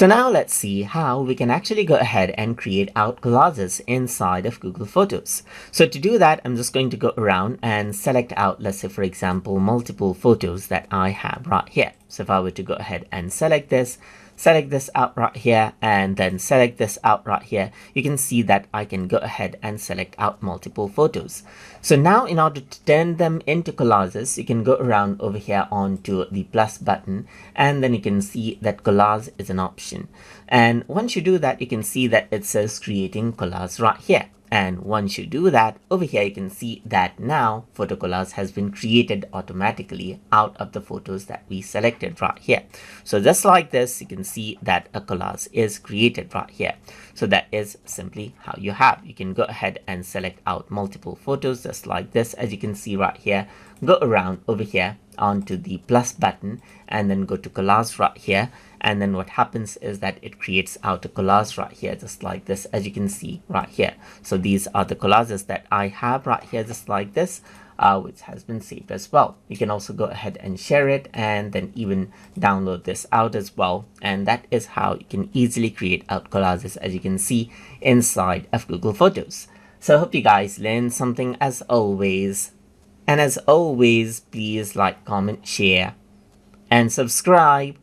So now let's see how we can actually go ahead and create out collages inside of Google Photos. So to do that, I'm just going to go around and select out, let's say for example, multiple photos that I have right here. So if I were to go ahead and select this out right here, and then select this out right here, you can see that I can go ahead and select out multiple photos. So now in order to turn them into collages, you can go around over here onto the plus button, and then you can see that collage is an option. And once you do that, you can see that it says creating collage right here. And once you do that, over here you can see that now photo collage has been created automatically out of the photos that we selected right here. So just like this, you can see that a collage is created right here. So that is simply how you have. You can go ahead and select out multiple photos just like this, as you can see right here. Go around over here onto the plus button and then go to collage right here, and then what happens is that it creates out a collage right here just like this, as you can see right here. So these are the collages that I have right here just like this, which has been saved as well. You can also go ahead and share it and then even download this out as well, and that is how you can easily create out collages, as you can see inside of Google Photos. So I hope you guys learned something as always. And as always, please like, comment, share, and subscribe.